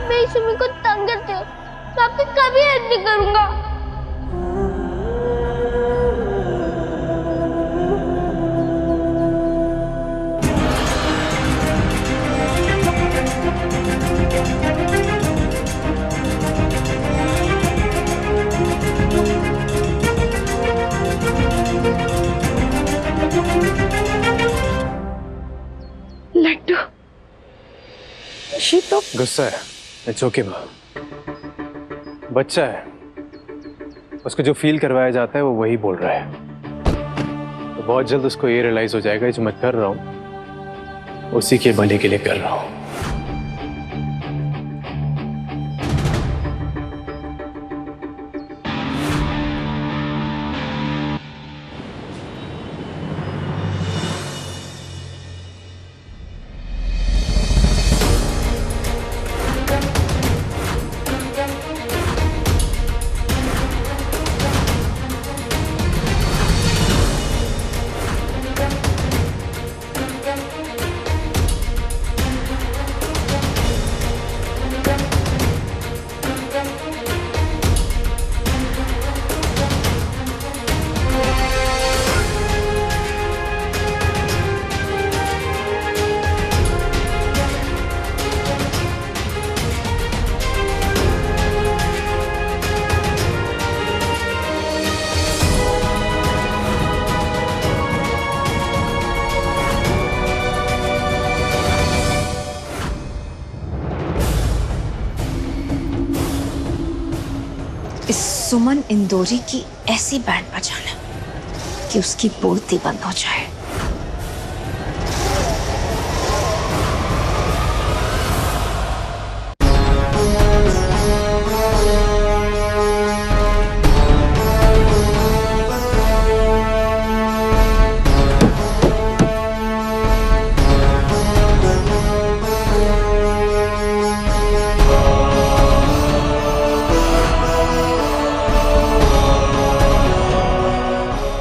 आप मेरी सुमी को तंग करते हो तो आपकी कभी हेल्प नहीं करूंगा। लड्डू तो गुस्सा है, इट्स ओके माँ। बच्चा है, उसको जो फील करवाया जाता है वो वही बोल रहा है। तो बहुत जल्द उसको ये रियलाइज हो जाएगा जो मैं कर रहा हूँ उसी के भले के लिए कर रहा हूँ। इस सुमन इंदौरी की ऐसी बैंड बजाना कि उसकी बोलती बंद हो जाए।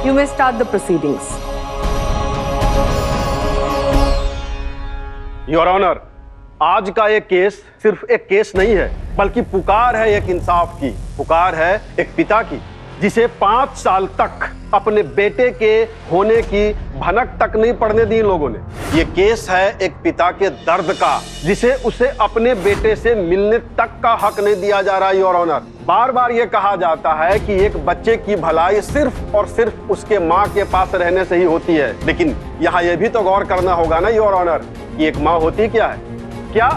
You may start the proceedings. Your honour, आज का ये केस सिर्फ एक केस नहीं है, बल्कि पुकार है एक इंसाफ की, पुकार है एक पिता की जिसे 5 साल तक अपने बेटे के होने की भनक तक नहीं पड़ने दी इन लोगों ने। ये केस है एक पिता के दर्द का, जिसे उसे अपने बेटे से मिलने तक का हक नहीं दिया जा रहा है। योर ऑनर, बार बार ये कहा जाता है कि एक बच्चे की भलाई सिर्फ और सिर्फ उसके माँ के पास रहने से ही होती है, लेकिन यहाँ ये भी तो गौर करना होगा ना योर ऑनर कि एक माँ होती क्या है? क्या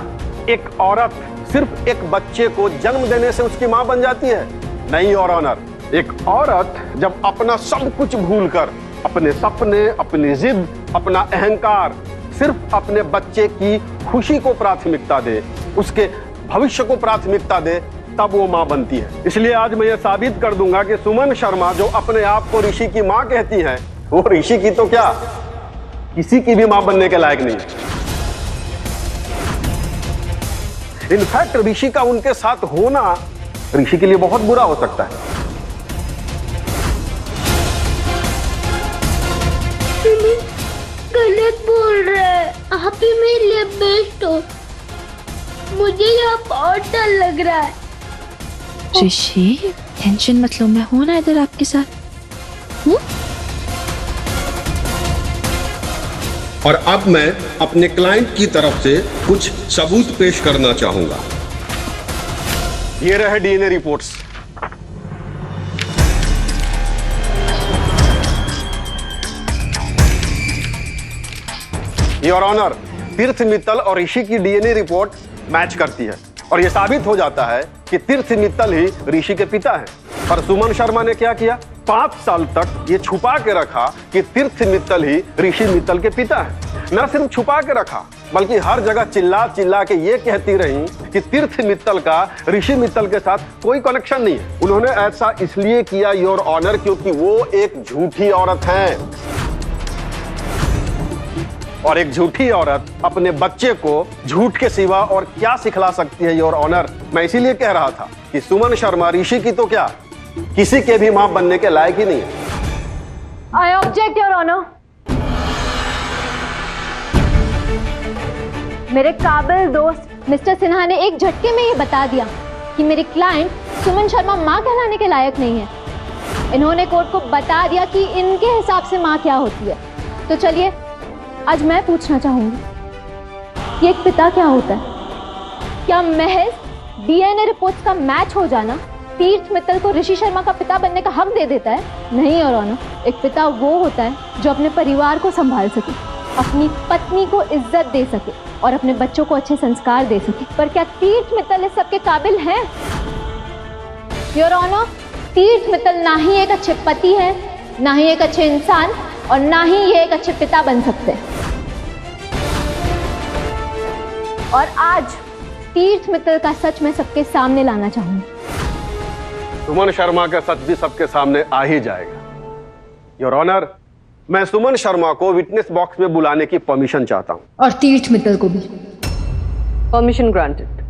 एक औरत सिर्फ एक बच्चे को जन्म देने से उसकी माँ बन जाती है? नहीं योर ऑनर, एक औरत जब अपना सब कुछ भूलकर अपने सपने, अपनी जिद, अपना अहंकार, सिर्फ अपने बच्चे की खुशी को प्राथमिकता दे, उसके भविष्य को प्राथमिकता दे, तब वो माँ बनती है। इसलिए आज मैं ये साबित कर दूंगा कि सुमन शर्मा जो अपने आप को ऋषि की माँ कहती है, वो ऋषि की तो क्या किसी की भी माँ बनने के लायक नहीं है। इनफैक्ट ऋषि का उनके साथ होना ऋषि के लिए बहुत बुरा हो सकता है। गलत बोल रहे हैं, आप ही मेरे लिए बेस्ट हो। मुझे यहाँ बहुत डर लग रहा है। ऋषि टेंशन मत लो, मैं हूं ना इधर आपके साथ। और अब मैं अपने क्लाइंट की तरफ से कुछ सबूत पेश करना चाहूंगा। ये रहे डीएनए रिपोर्ट्स। योर ऑनर, तीर्थ मित्तल और ऋषि की डीएनए रिपोर्ट मैच करती है और यह साबित हो जाता है कि तीर्थ मित्तल ही ऋषि के पिता हैं। पर सुमन शर्मा ने क्या किया? 5 साल तक ये छुपा के रखा कि तीर्थ मित्तल ही ऋषि मित्तल के पिता हैं। न सिर्फ छुपा के रखा, बल्कि हर जगह चिल्ला चिल्ला के ये कहती रही कि तीर्थ मित्तल का ऋषि मित्तल के साथ कोई कनेक्शन नहीं है। उन्होंने ऐसा इसलिए किया योर ऑनर क्योंकि वो एक झूठी औरत है, और एक झूठी औरत अपने बच्चे को झूठ के सिवा और क्या सिखला सकती है योर ऑनर। मैं इसीलिए कह रहा था कि सुमन शर्मा ऋषि की तो क्या किसी के भी मां बनने के लायक ही नहीं है। I object, Your Honor. मेरे काबिल दोस्त मिस्टर सिन्हा ने एक झटके में ये बता दिया कि मेरी क्लाइंट सुमन शर्मा माँ कहलाने के लायक नहीं है। इन्होंने कोर्ट को बता दिया कि इनके हिसाब से माँ क्या होती है। तो चलिए आज मैं पूछना चाहूंगी कि एक पिता क्या होता है? क्या महज डीएनए रिपोर्ट्स का मैच हो जाना तीर्थ मित्तल को ऋषि शर्मा का पिता बनने का हक दे देता है? नहीं योर ऑनर, एक पिता वो होता है जो अपने परिवार को संभाल सके, अपनी पत्नी को इज्जत दे सके और अपने बच्चों को अच्छे संस्कार दे सके। पर क्या तीर्थ मित्तल इस सबके काबिल हैं? योर ऑनर, तीर्थ मित्तल ना ही एक अच्छे पति है, ना ही एक अच्छे इंसान और ना ही ये एक अच्छे पिता बन सकते हैं। और आज तीर्थ मित्तल का सच मैं सबके सामने लाना चाहूंगी। सुमन शर्मा का सच भी सबके सामने आ ही जाएगा। योर ऑनर, मैं सुमन शर्मा को विटनेस बॉक्स में बुलाने की परमिशन चाहता हूं। और तीर्थ मित्तल को भी। Permission granted.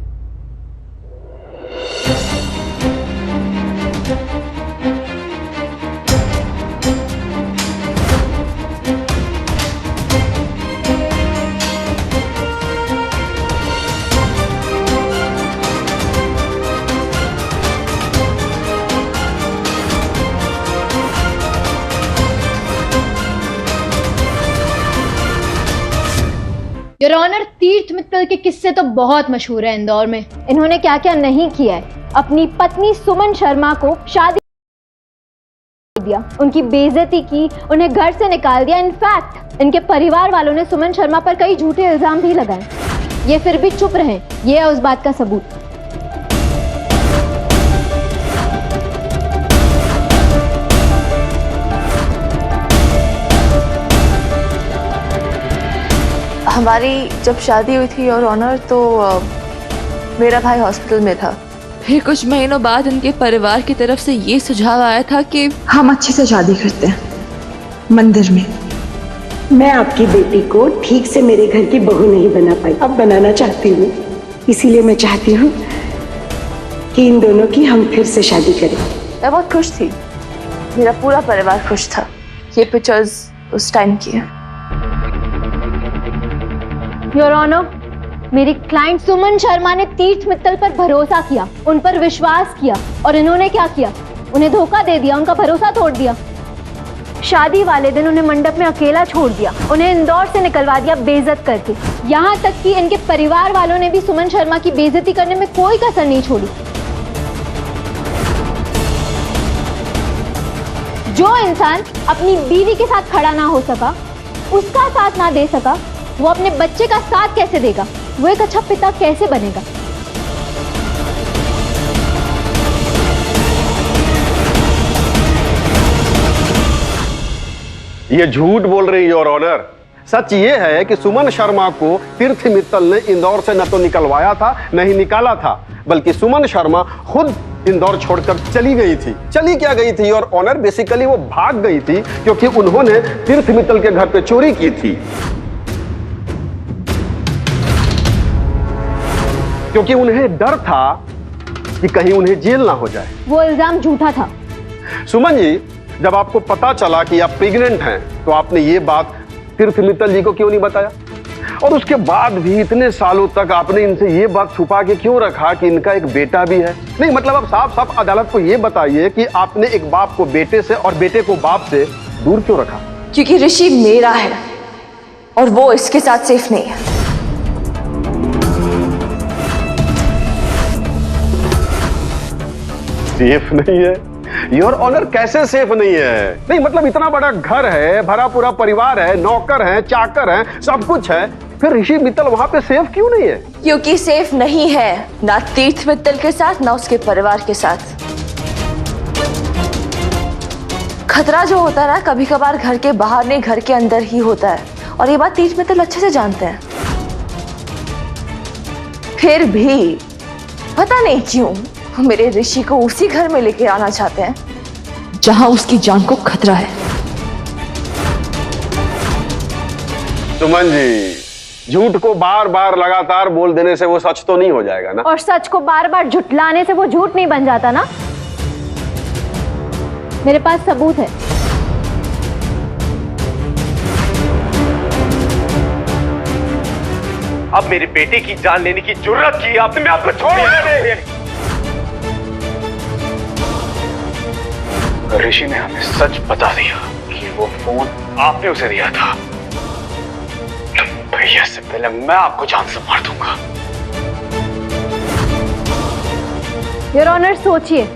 योर ऑनर, तीर्थ मित्तल के किस्से तो बहुत मशहूर है इंदौर में। इन्होंने क्या क्या नहीं किया है। अपनी पत्नी सुमन शर्मा को शादी दिया, उनकी बेइज्जती की, उन्हें घर से निकाल दिया। इनफैक्ट इनके परिवार वालों ने सुमन शर्मा पर कई झूठे इल्जाम भी लगाए। ये फिर भी चुप रहे, ये है उस बात का सबूत। हमारी जब शादी हुई थी योर ऑनर तो मेरा भाई हॉस्पिटल में था। फिर कुछ महीनों बाद उनके परिवार की तरफ से ये सुझाव आया था कि हम अच्छे से शादी करते हैं, मंदिर में। मैं आपकी बेटी को ठीक से मेरे घर की बहू नहीं बना पाई, अब बनाना चाहती हूँ। इसीलिए मैं चाहती हूँ कि इन दोनों की हम फिर से शादी करें। मैं बहुत खुश थी, मेरा पूरा परिवार खुश था। ये पिक्चर्स उस टाइम की है। योर ऑनर, मेरी क्लाइंट सुमन शर्मा ने तीर्थ मित्तल पर भरोसा किया, उन पर विश्वास किया और इन्होंने क्या किया? उन्हें धोखा दे दिया, उनका भरोसा तोड़ दिया। शादी वाले दिन उन्हें मंडप में अकेला छोड़ दिया, उन्हें इंदौर से निकलवा दिया बेइज्जत करके। यहाँ तक कि इनके परिवार वालों ने भी सुमन शर्मा की बेइज्जती करने में कोई कसर नहीं छोड़ी। जो इंसान अपनी बीवी के साथ खड़ा ना हो सका, उसका साथ ना दे सका, वो अपने बच्चे का साथ कैसे देगा? वो एक अच्छा पिता कैसे बनेगा? ये झूठ बोल रही है योर ऑनर। सच ये है कि सुमन शर्मा को तीर्थ मित्तल ने इंदौर से न तो निकलवाया था, न ही निकाला था, बल्कि सुमन शर्मा खुद इंदौर छोड़कर चली गई थी। चली क्या गई थी योर ऑनर? बेसिकली वो भाग गई थी क्योंकि उन्होंने तीर्थ मित्तल के घर पे चोरी की थी, क्योंकि उन्हें डर था कि कहीं उन्हें जेल ना हो जाए। वो इल्जाम झूठा था। सुमन जी, जब आपको पता चला कि आप प्रेग्नेंट हैं तो आपने ये बात तीर्थ मित्तल जी को क्यों नहीं बताया? और उसके बाद भी इतने सालों तक आपने इनसे ये बात छुपा के क्यों रखा कि इनका एक बेटा भी है? नहीं, मतलब आप साफ साफ अदालत को ये बताइए कि आपने एक बाप को बेटे से और बेटे को बाप से दूर क्यों रखा? क्योंकि ऋषि मेरा है और वो इसके साथ सेफ नहीं है। सेफ नहीं है? योर ऑनर, कैसे सेफ नहीं है? नहीं मतलब इतना बड़ा घर है, भरा पूरा परिवार है, नौकर हैं, चाकर हैं, सब कुछ है, फिर ऋषि मित्तल वहां पे सेफ क्यों नहीं है? क्योंकि सेफ नहीं है, ना तीर्थ मित्तल के साथ ना उसके परिवार के साथ। खतरा जो होता है ना, कभी कभार घर के बाहर नहीं, घर के अंदर ही होता है, और ये बात तीर्थ मित्तल अच्छे से जानते हैं। फिर भी पता नहीं क्यों मेरे ऋषि को उसी घर में लेके आना चाहते हैं जहां उसकी जान को खतरा है। सुमन जी, झूठ को बार बार लगातार बोल देने से वो सच तो नहीं हो जाएगा ना? और सच को बार बार झुठलाने से वो झूठ नहीं बन जाता ना। मेरे पास सबूत है। अब मेरे बेटे की जान लेने की जुर्रत की आपने, मैं आपको छोड़ ऋषि ने हमें सच बता दिया कि वो फोन आपने उसे दिया था, तो भैया से पहले मैं आपको जान से मार दूंगा। योर ऑनर, सोचिए,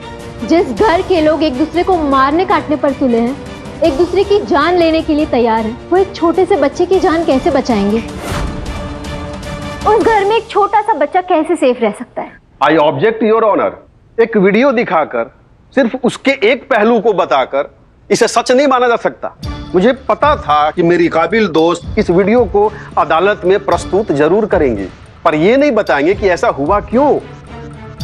जिस घर के लोग एक दूसरे को मारने काटने पर तुले हैं, एक दूसरे की जान लेने के लिए तैयार हैं, वो एक छोटे से बच्चे की जान कैसे बचाएंगे? उस घर में एक छोटा सा बच्चा कैसे सेफ रह सकता है? I object your honour. एक वीडियो दिखाकर, सिर्फ उसके एक पहलू को बताकर इसे सच नहीं माना जा सकता। मुझे पता था कि मेरी काबिल दोस्त इस वीडियो को अदालत में प्रस्तुत जरूर करेंगे, पर यह नहीं बताएंगे कि ऐसा हुआ क्यों।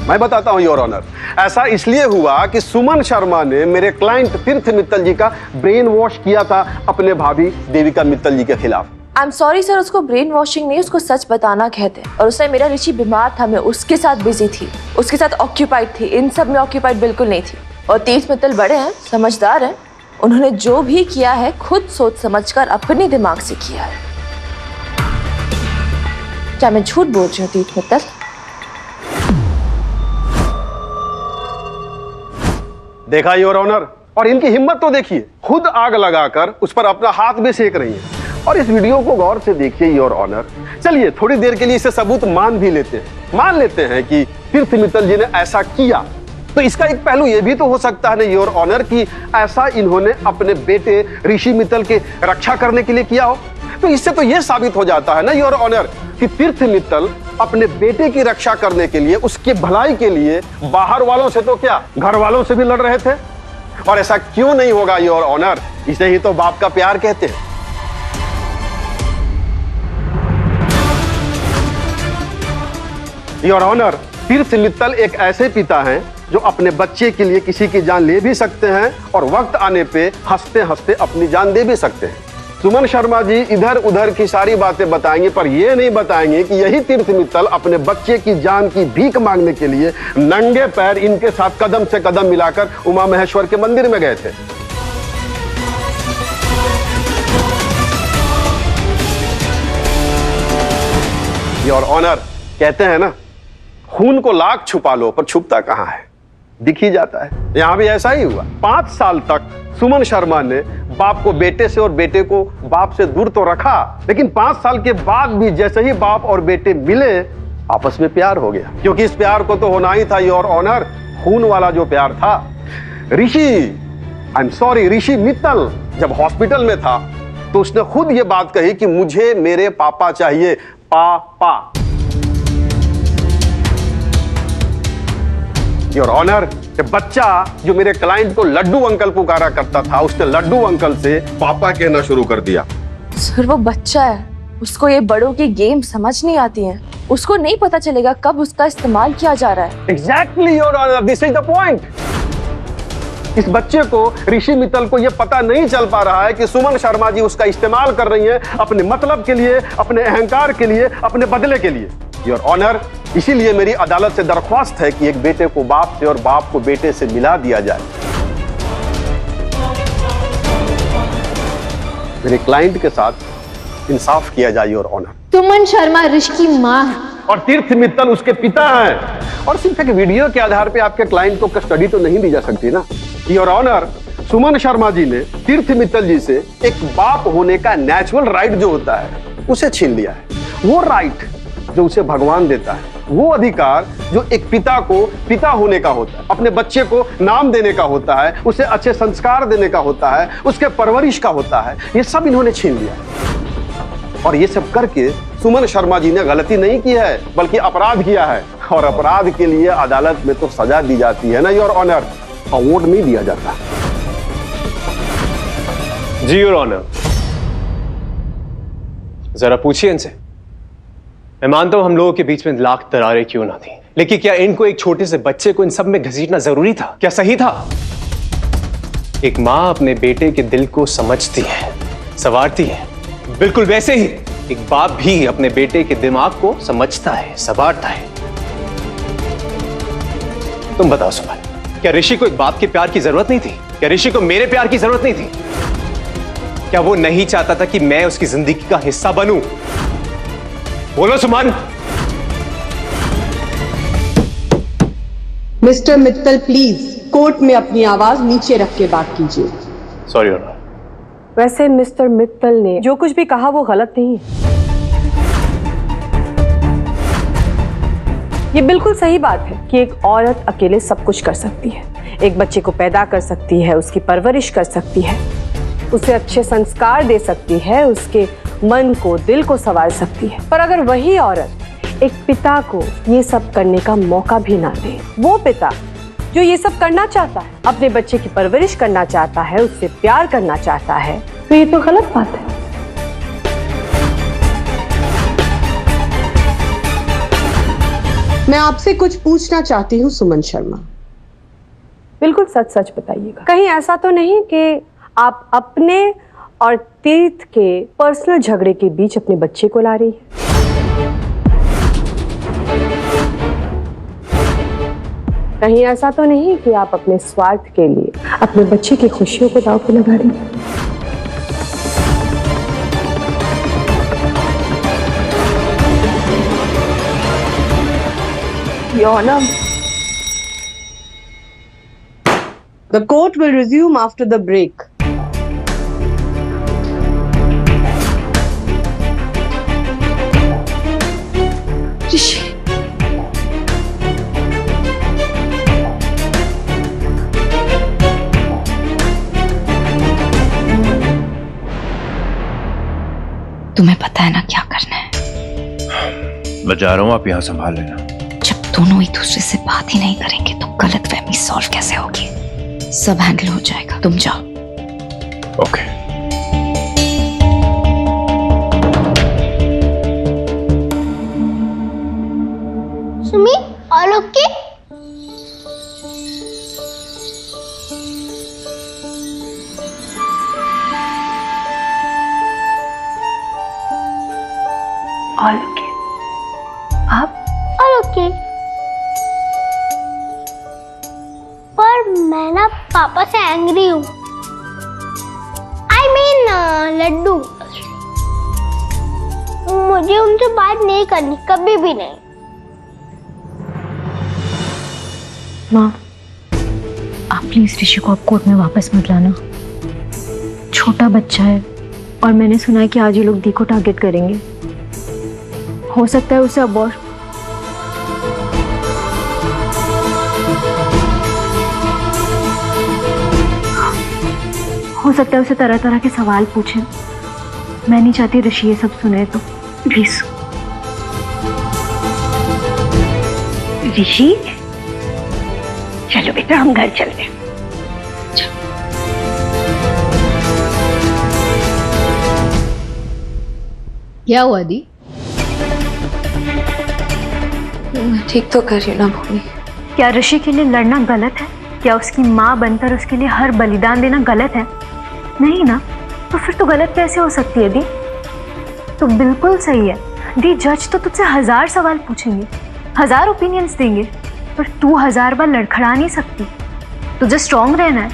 मैं बताता हूं योर ऑनर, ऐसा इसलिए हुआ कि सुमन शर्मा ने मेरे क्लाइंट तीर्थ मित्तल जी का ब्रेन वॉश किया था अपने भाभी देविका मित्तल जी के खिलाफ। आई एम सॉरी सर, उसको ब्रेन वॉशिंग नहीं, उसको सच बताना कहते हैं। और उस टाइम मेरा ऋषि बीमार था, मैं उसके साथ बिजी थी, उसके साथ ऑक्यूपाइड थी, इन सब में ऑक्यूपाइड बिल्कुल नहीं थी। और तीर्थ मित्तल बड़े हैं, समझदार हैं, उन्होंने जो भी किया है खुद सोच समझकर अपने दिमाग से किया है। क्या मैं झूठ बोल रही हूँ तीर्थ मित्तल? देखा योर ऑनर, और इनकी हिम्मत तो देखिए, खुद आग लगाकर उस पर अपना हाथ भी सेक रही है। और इस वीडियो को गौर से देखिए योर ऑनर। चलिए थोड़ी देर के लिए इसे सबूत मान भी लेते हैं, मान लेते हैं कि तीर्थ मित्तल जी ने ऐसा किया, तो इसका एक पहलू यह भी तो हो सकता है ना योर ऑनर कि ऐसा इन्होंने अपने बेटे ऋषि मित्तल के रक्षा करने के लिए किया हो। तो इससे तो यह साबित हो जाता है ना योर ऑनर कि तीर्थ मित्तल अपने बेटे की रक्षा करने के लिए, उसके भलाई के लिए बाहर वालों से तो क्या, घर वालों से भी लड़ रहे थे। और ऐसा क्यों नहीं होगा योर ऑनर? इसे ही तो बाप का प्यार कहते हैं। योर ऑनर, तीर्थ मित्तल एक ऐसे पिता हैं जो अपने बच्चे के लिए किसी की जान ले भी सकते हैं और वक्त आने पे हंसते हंसते अपनी जान दे भी सकते हैं। सुमन शर्मा जी इधर उधर की सारी बातें बताएंगे, पर यह नहीं बताएंगे कि यही तीर्थ मित्तल अपने बच्चे की जान की भीख मांगने के लिए नंगे पैर इनके साथ कदम से कदम मिलाकर उमा महेश्वर के मंदिर में गए थे। योर ऑनर, कहते हैं ना, खून को लाख छुपा लो पर छुपता कहां है, दिख ही जाता है। यहां भी ऐसा ही हुआ। 5 साल तक सुमन शर्मा ने बाप को बेटे से और बेटे को बाप से दूर तो रखा, लेकिन 5 साल के बाद भी जैसे ही बाप और बेटे मिले, आपस में प्यार हो गया। क्योंकि इस प्यार को तो होना ही था योर ऑनर, खून वाला जो प्यार था। ऋषि मित्तल जब हॉस्पिटल में था तो उसने खुद ये बात कही कि मुझे मेरे पापा चाहिए, पापा। योर ऑनर, बच्चा जो मेरे क्लाइंट को लड्डू अंकल पुकारा करता था, उसने लड्डू अंकल से पापा कहना शुरू कर दिया। सर वो बच्चा है, उसको ये बड़ों की गेम समझ नहीं आती है, उसको नहीं पता चलेगा कब उसका इस्तेमाल किया जा रहा है। Exactly your honour, this is the point. इस बच्चे को, ऋषि मित्तल को, यह पता नहीं चल पा रहा है कि सुमन शर्मा जी उसका इस्तेमाल कर रही हैं अपने मतलब के लिए, अपने अहंकार के लिए, अपने बदले के लिए। योर ऑनर, इसीलिए मेरी अदालत से दरख्वास्त है कि एक बेटे को बाप से और बाप को बेटे से मिला दिया जाए। मेरे क्लाइंट के साथ इंसाफ किया जाए योर ऑनर। सुमन शर्मा ऋषि की मां है और तीर्थ मित्तल उसके पिता हैं। और सिर्फ एक वीडियो के आधार पे आपके क्लाइंट को कस्टडी तो नहीं दी जा सकती ना। योर ऑनर, सुमन शर्मा जी ने तीर्थ मित्तल जी से एक बाप होने का नेचुरल राइट जो होता है उसे छीन लिया है। वो राइट जो उसे भगवान देता है, वो अधिकार जो एक पिता को पिता होने का होता है, अपने बच्चे को नाम देने का होता है, उसे अच्छे संस्कार देने का होता है, उसके परवरिश का होता है, ये सब इन्होंने छीन लिया। और ये सब करके सुमन शर्मा जी ने गलती नहीं की है, बल्कि अपराध किया है। और अपराध के लिए अदालत में तो सजा दी जाती है ना योर ऑनर, अवार्ड नहीं दिया जाता। जी योर ऑनर, जरा पूछिए इनसे। मैं मानता हूं हम लोगों के बीच में लाख दरारें क्यों ना थी, लेकिन क्या इनको एक छोटे से बच्चे को इन सब में घसीटना जरूरी था? क्या सही था? एक मां अपने बेटे के दिल को समझती है, संवारती है, बिल्कुल वैसे ही एक बाप भी अपने बेटे के दिमाग को समझता है, संवारता है। तुम बताओ सुमन, क्या ऋषि को एक बाप के प्यार की जरूरत नहीं थी? क्या ऋषि को मेरे प्यार की जरूरत नहीं थी? क्या वो नहीं चाहता था कि मैं उसकी जिंदगी का हिस्सा बनूं? बोलो Suman. Mister Mittal please court में अपनी आवाज नीचे रख के बात कीजिए। Sorry honour. वैसे मिस्टर मित्तल ने जो कुछ भी कहा वो गलत नहीं है। ये बिल्कुल सही बात है कि एक औरत अकेले सब कुछ कर सकती है, एक बच्चे को पैदा कर सकती है, उसकी परवरिश कर सकती है, उसे अच्छे संस्कार दे सकती है, उसके मन को दिल को संवार सकती है। पर अगर वही औरत एक पिता को ये सब करने का मौका भी ना दे, वो पिता जो ये सब करना चाहता है, अपने बच्चे की परवरिश करना चाहता है, उससे प्यार करना चाहता है, तो ये तो गलत बात है। मैं आपसे कुछ पूछना चाहती हूँ सुमन शर्मा। बिल्कुल सच सच बताइएगा। कहीं ऐसा तो नहीं कि आप अपने और तीर्थ के पर्सनल झगड़े के बीच अपने बच्चे को ला रही है? कहीं ऐसा तो नहीं कि आप अपने स्वार्थ के लिए अपने बच्चे की खुशियों को दांव पे लगा रही हैं? Your Honor, The court will resume after the break. ऋषि, तुम्हें पता है ना क्या करना है? मैं जा रहा हूँ, आप यहाँ संभाल लेना। जब दोनों एक दूसरे से बात ही नहीं करेंगे तो गलतफहमी सॉल्व कैसे होगी? सब हैंडल हो जाएगा, तुम जाओ। Okay. Sumi, all okay? All okay. आप ऑल ओके। पर मैं ना पापा से एंग्री हूँ। I mean, Laddu. मुझे उनसे बात नहीं करनी, कभी भी नहीं। माँ, आप प्लीज ऋषि को अब कोर्ट में वापस मत लाना। छोटा बच्चा है और मैंने सुना है कि आज ये लोग दी को टारगेट करेंगे। हो सकता है उसे अबॉर्ट हो सकता है उसे तरह तरह के सवाल पूछे। मैं नहीं चाहती ऋषि ये सब सुने, तो प्लीज। ऋषि, चलो बेटा हम घर चलते हैं। क्या हुआ दी? ठीक तो कर रही हूँ ना भूमि। क्या ऋषि के लिए लड़ना गलत है? क्या उसकी माँ बनकर उसके लिए हर बलिदान देना गलत है? नहीं ना, तो फिर तो गलत कैसे हो सकती है दी? तो बिल्कुल सही है दी। जज तो तुझसे 1000 सवाल पूछेंगे, 1000 ओपिनियंस देंगे, पर तू 1000 बार लड़खड़ा नहीं सकती। तुझे स्ट्रांग रहना है।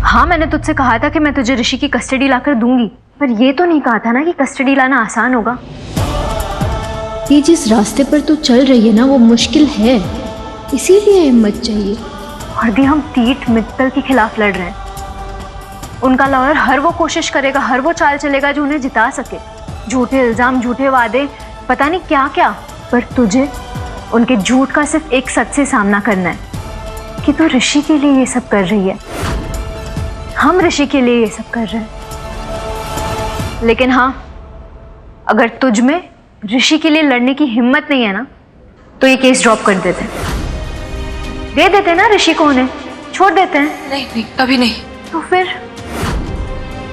हाँ, मैंने तुझसे कहा था कि मैं तुझे ऋषि की कस्टडी लाकर दूंगी, पर ये तो नहीं कहा था ना कि कस्टडी लाना आसान होगा। ये जिस रास्ते पर तू चल रही है ना, वो मुश्किल है, इसीलिए हिम्मत चाहिए। और दी, हम तीर्थ मित्तल के खिलाफ लड़ रहे हैं। उनका लॉयर हर वो कोशिश करेगा, हर वो चाल चलेगा जो उन्हें जिता सके। झूठे इल्जाम, झूठे वादे, पता नहीं क्या क्या, पर तुझे उनके झूठ का सिर्फ एक सच से सामना करना है कि तू ऋषि के लिए ये सब कर रही है। हम ऋषि के लिए ये सब कर रहे हैं, लेकिन हाँ, अगर तुझ में ऋषि के लिए लड़ने की हिम्मत नहीं है ना, तो ये केस ड्रॉप कर देते हैं। दे देते हैं ना ऋषि को, उन्हें छोड़ देते हैं। नहीं नहीं, अभी नहीं। तो फिर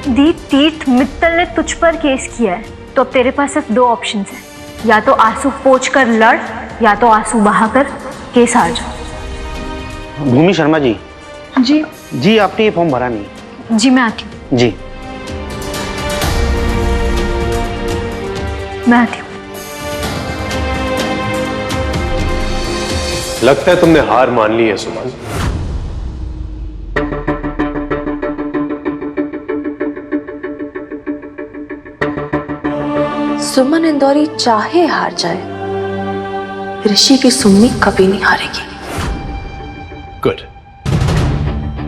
दी, तीर्थ मित्तल ने तुझ पर केस किया है, तो अब तेरे पास सिर्फ 2 ऑप्शंस हैं। या तो आंसू पोंछ कर लड़, या तो आंसू बहाकर केस हार जाओ। भूमि शर्मा जी। जी जी, आपने ये फॉर्म भरा नहीं? जी, मैं आती हूँ। जी। मैं आती हूँ। लगता है तुमने हार मान ली है सुमन। सुमन इंदौरी चाहे हार जाए, ऋषि की सुम्मी कभी नहीं हारेगी। गुड,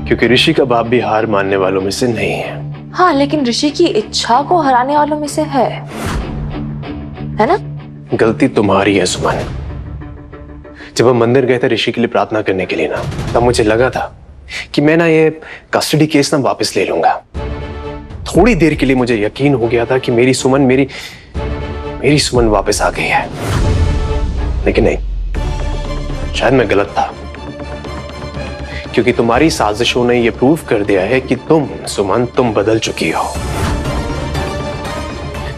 क्योंकि ऋषि का बाप भी हार मानने वालों में से नहीं है। हाँ, लेकिन ऋषि की इच्छा को हराने वालों में से है ना? गलती तुम्हारी है सुमन। जब हम मंदिर गए थे ऋषि के लिए प्रार्थना करने के लिए ना, तब मुझे लगा था कि मैं ना ये कस्टडी केस ना वापस ले लूंगा। थोड़ी देर के लिए मुझे यकीन हो गया था कि मेरी सुमन वापस आ गई है, लेकिन नहीं, शायद मैं गलत था, क्योंकि तुम्हारी साजिशों ने यह प्रूव कर दिया है कि सुमन तुम बदल चुकी हो।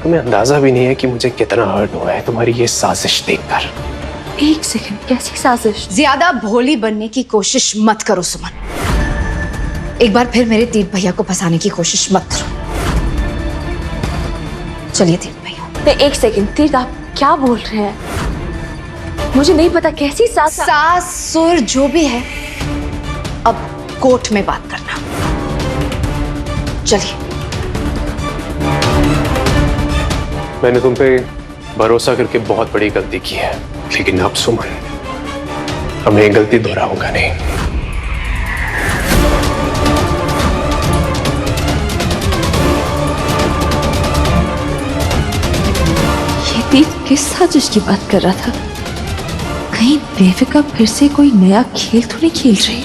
तुम्हें अंदाजा भी नहीं है कि मुझे कितना हर्ट हुआ है तुम्हारी ये साजिश देखकर। एक सेकंड, कैसी साजिश? ज्यादा भोली बनने की कोशिश मत करो सुमन। एक बार फिर मेरे तीर्थ भैया को फंसाने की कोशिश मत करो। चलिए तीर्थ भैया। एक सेकंड, तीर्थ आप क्या बोल रहे हैं? मुझे नहीं पता कैसी सास सुर जो भी है, अब कोर्ट में बात करना। चलिए। मैंने तुम पे भरोसा करके बहुत बड़ी गलती की है, लेकिन अब सुमन, अब मैं गलती दोहराऊंगा नहीं। ये तीर्थ किस साजिश की बात कर रहा था? कहीं देविका फिर से कोई नया खेल तो नहीं खेल रही?